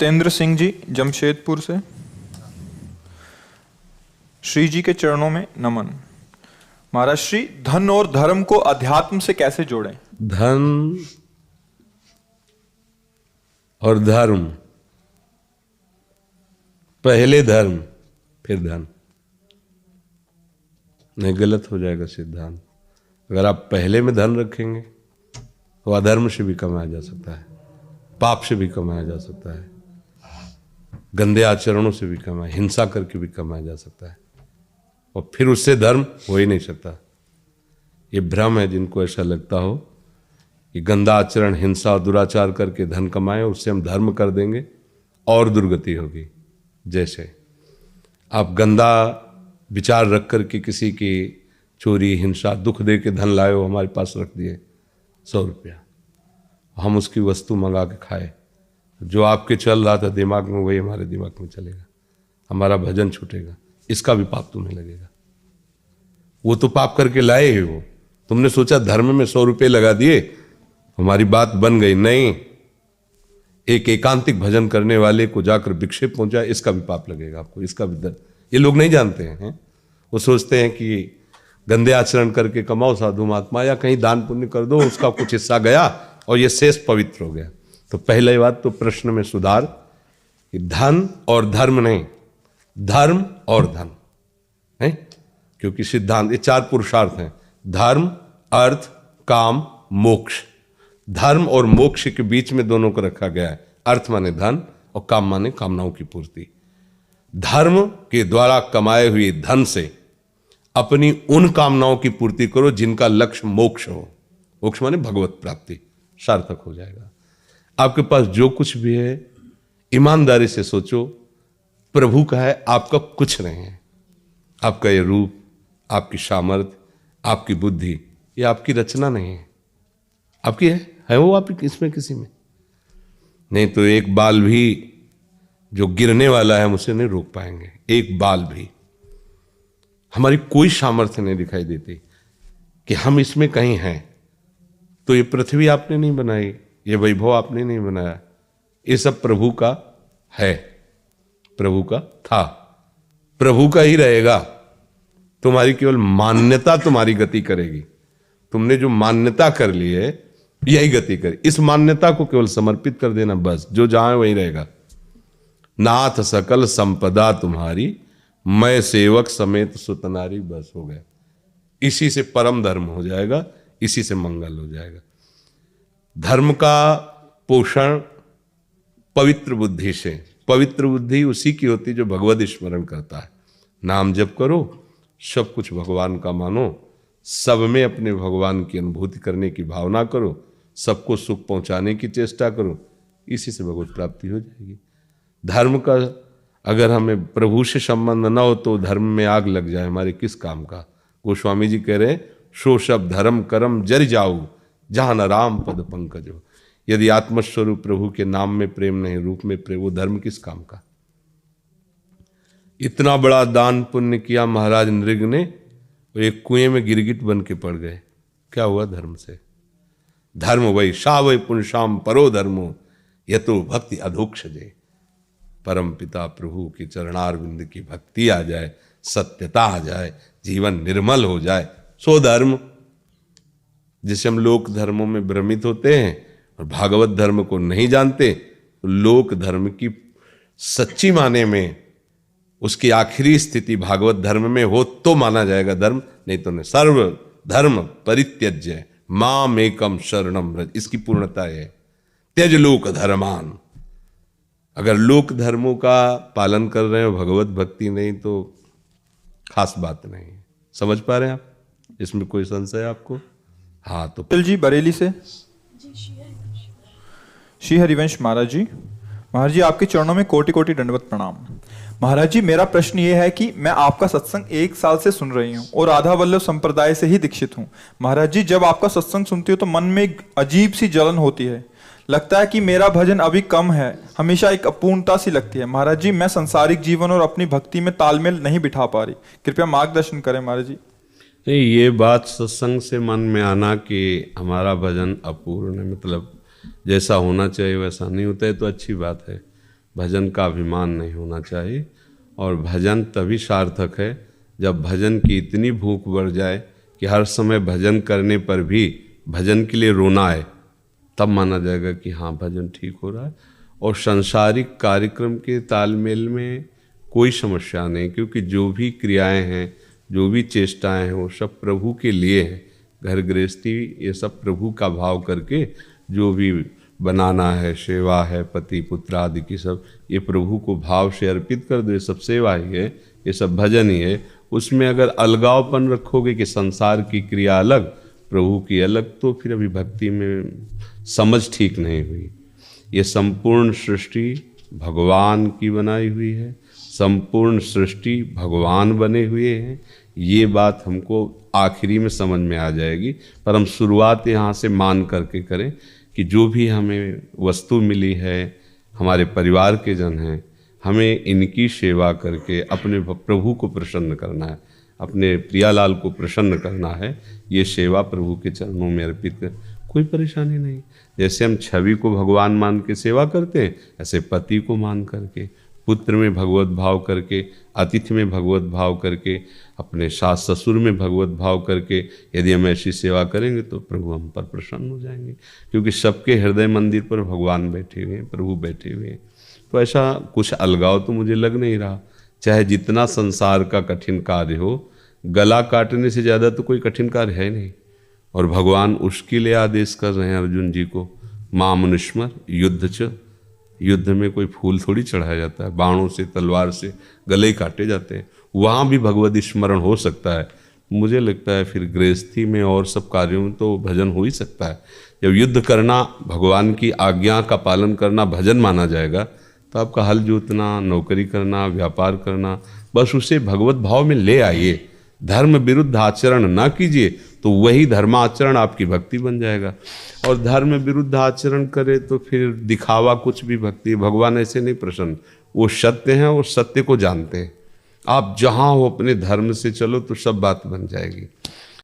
सत्येंद्र सिंह जी जमशेदपुर से। श्री जी के चरणों में नमन। महाराज श्री, धन और धर्म को अध्यात्म से कैसे जोड़ें? धन और धर्म, पहले धर्म फिर धन, नहीं गलत हो जाएगा सिद्धांत। अगर आप पहले में धन रखेंगे तो अधर्म से भी कमाया जा सकता है, पाप से भी कमाया जा सकता है, गंदे आचरणों से भी कमाया, हिंसा करके भी कमाया जा सकता है, और फिर उससे धर्म हो ही नहीं सकता। ये भ्रम है जिनको ऐसा लगता हो कि गंदा आचरण, हिंसा और दुराचार करके धन कमाएं, उससे हम धर्म कर देंगे और दुर्गति होगी। जैसे आप गंदा विचार रख करके किसी की चोरी, हिंसा, दुख दे के धन लाए हो, हमारे पास रख दिए 100 रुपया, हम उसकी वस्तु मंगा के खाए, जो आपके चल रहा था दिमाग में वही हमारे दिमाग में चलेगा, हमारा भजन छूटेगा, इसका भी पाप तुम्हें लगेगा। वो तो पाप करके लाए ही हो, तुमने सोचा धर्म में 100 रुपये लगा दिए, हमारी बात बन गई। नहीं, एक एकांतिक भजन करने वाले को जाकर विक्षेप पहुंचा, इसका भी पाप लगेगा आपको, इसका भी दर्द। ये लोग नहीं जानते हैं, वो सोचते हैं कि गंदे आचरण करके कमाओ साधु महात्मा, या कहीं दान पुण्य कर दो, उसका कुछ हिस्सा गया और ये शेष पवित्र हो गया। तो पहले बात तो प्रश्न में सुधार कि धन और धर्म नहीं, धर्म और धन है, क्योंकि सिद्धांत ये 4 पुरुषार्थ हैं, धर्म, अर्थ, काम, मोक्ष। धर्म और मोक्ष के बीच में दोनों को रखा गया है। अर्थ माने धन और काम माने कामनाओं की पूर्ति। धर्म के द्वारा कमाए हुए धन से अपनी उन कामनाओं की पूर्ति करो जिनका लक्ष्य मोक्ष हो। मोक्ष माने भगवत प्राप्ति, सार्थक हो जाएगा। आपके पास जो कुछ भी है ईमानदारी से सोचो, प्रभु का है, आपका कुछ नहीं है। आपका ये रूप, आपकी सामर्थ्य, आपकी बुद्धि, ये आपकी रचना नहीं है, आपकी है वो आपकी, इसमें किसी में नहीं। तो एक बाल भी जो गिरने वाला है हम उसे नहीं रोक पाएंगे, एक बाल भी। हमारी कोई सामर्थ्य नहीं दिखाई देती कि हम इसमें कहीं हैं। तो ये पृथ्वी आपने नहीं बनाई, ये वैभव आपने नहीं बनाया, ये सब प्रभु का है, प्रभु का था, प्रभु का ही रहेगा। तुम्हारी केवल मान्यता तुम्हारी गति करेगी। तुमने जो मान्यता कर ली है यही गति करे। इस मान्यता को केवल समर्पित कर देना, बस, जो जहां है वहीं रहेगा। नाथ सकल संपदा तुम्हारी, मैं सेवक समेत सुतनारी, बस हो गया। इसी से परम धर्म हो जाएगा, इसी से मंगल हो जाएगा। धर्म का पोषण पवित्र बुद्धि से, पवित्र बुद्धि उसी की होती जो भगवद स्मरण करता है। नाम जप करो, सब कुछ भगवान का मानो, सब में अपने भगवान की अनुभूति करने की भावना करो, सबको सुख पहुंचाने की चेष्टा करो, इसी से भगवत प्राप्ति हो जाएगी। धर्म का अगर हमें प्रभु से संबंध न हो तो धर्म में आग लग जाए, हमारे किस काम का। गोस्वामी जी कह रहे हैं, सो सब धर्म करम जर जाऊ, जहां न राम पद पंकज हो। यदि आत्मस्वरूप प्रभु के नाम में प्रेम नहीं, रूप में प्रेम, वो धर्म किस काम का। इतना बड़ा दान पुण्य किया महाराज नृग ने, एक कुएं में गिरगिट बन के पड़ गए। क्या हुआ धर्म से? धर्म वही सा वही पुंसाम परो धर्मो यतो भक्ति अधोक्षजे। परम पिता प्रभु के चरणारविंद की भक्ति आ जाए, सत्यता आ जाए, जीवन निर्मल हो जाए, सो धर्म। जिसे हम लोक धर्मों में भ्रमित होते हैं और भागवत धर्म को नहीं जानते, तो लोक धर्म की सच्ची माने में उसकी आखिरी स्थिति भागवत धर्म में हो तो माना जाएगा धर्म, नहीं तो नहीं। सर्व धर्म परित्यज्य माम एकम शरणम व्रज, इसकी पूर्णता है। त्यज लोक धर्मान। अगर लोक धर्मों का पालन कर रहे हो, भगवत भक्ति नहीं, तो खास बात नहीं। समझ पा रहे हैं आप? इसमें कोई संशय आपको? हाँ, तो जी बरेली से श्री हरिवंश महाराज जी। महाराज जी, आपके चरणों में कोटि कोटि दंडवत प्रणाम। महाराज जी, मेरा प्रश्न ये है कि मैं आपका सत्संग 1 साल से सुन रही हूँ और राधा वल्लभ संप्रदाय से ही दीक्षित हूँ। महाराज जी, जब आपका सत्संग सुनती हूँ तो मन में एक अजीब सी जलन होती है, लगता है कि मेरा भजन अभी कम है, हमेशा एक अपूर्णता सी लगती है। महाराज जी, मैं संसारिक जीवन और अपनी भक्ति में तालमेल नहीं बिठा पा रही, कृपया मार्गदर्शन करें महाराज जी। नहीं, ये बात सत्संग से मन में आना कि हमारा भजन अपूर्ण है, मतलब जैसा होना चाहिए वैसा नहीं होता है, तो अच्छी बात है। भजन का अभिमान नहीं होना चाहिए। और भजन तभी सार्थक है जब भजन की इतनी भूख बढ़ जाए कि हर समय भजन करने पर भी भजन के लिए रोना है, तब माना जाएगा कि हाँ भजन ठीक हो रहा है। और सांसारिक कार्यक्रम के तालमेल में कोई समस्या नहीं, क्योंकि जो भी क्रियाएं हैं, जो भी चेष्टाएं हैं, वो सब प्रभु के लिए हैं। घर गृहस्थी ये सब प्रभु का भाव करके जो भी बनाना है, सेवा है, पति पुत्र आदि की सब, ये प्रभु को भाव से अर्पित कर दो। ये सब सेवा ही है, ये सब भजन ही है। उसमें अगर अलगावपन रखोगे कि संसार की क्रिया अलग, प्रभु की अलग, तो फिर अभी भक्ति में समझ ठीक नहीं हुई। ये संपूर्ण सृष्टि भगवान की बनाई हुई है, संपूर्ण सृष्टि भगवान बने हुए हैं। ये बात हमको आखिरी में समझ में आ जाएगी, पर हम शुरुआत यहाँ से मान करके करें कि जो भी हमें वस्तु मिली है, हमारे परिवार के जन हैं, हमें इनकी सेवा करके अपने प्रभु को प्रसन्न करना है, अपने प्रियालाल को प्रसन्न करना है। ये सेवा प्रभु के चरणों में अर्पित कर, कोई परेशानी नहीं। जैसे हम छवि को भगवान मान के सेवा करते हैं, ऐसे पति को मान करके, पुत्र में भगवत भाव करके, अतिथि में भगवत भाव करके, अपने सास ससुर में भगवत भाव करके यदि हम ऐसी सेवा करेंगे तो प्रभु हम पर प्रसन्न हो जाएंगे। क्योंकि सबके हृदय मंदिर पर भगवान बैठे हुए हैं, प्रभु बैठे हुए हैं। तो ऐसा कुछ अलगाव तो मुझे लग नहीं रहा। चाहे जितना संसार का कठिन कार्य हो, गला काटने से ज़्यादा तो कोई कठिन कार्य है नहीं। और भगवान उसके लिए आदेश कर रहे हैं अर्जुन जी को, मां मनुष्मर युद्ध च। युद्ध में कोई फूल थोड़ी चढ़ाया जाता है, बाणों से तलवार से गले ही काटे जाते हैं। वहाँ भी भगवत स्मरण हो सकता है। मुझे लगता है फिर गृहस्थी में और सब कार्यों में तो भजन हो ही सकता है। जब युद्ध करना, भगवान की आज्ञा का पालन करना भजन माना जाएगा, तो आपका हल जोतना, नौकरी करना, व्यापार करना, बस उसे भगवत भाव में ले आइए। धर्म विरुद्ध आचरण ना कीजिए, तो वही धर्माचरण आपकी भक्ति बन जाएगा। और धर्म विरुद्ध आचरण करे तो फिर दिखावा कुछ भी भक्ति। भगवान ऐसे नहीं प्रसन्न, वो सत्य हैं, वो सत्य को जानते हैं। आप जहाँ हो अपने धर्म से चलो तो सब बात बन जाएगी।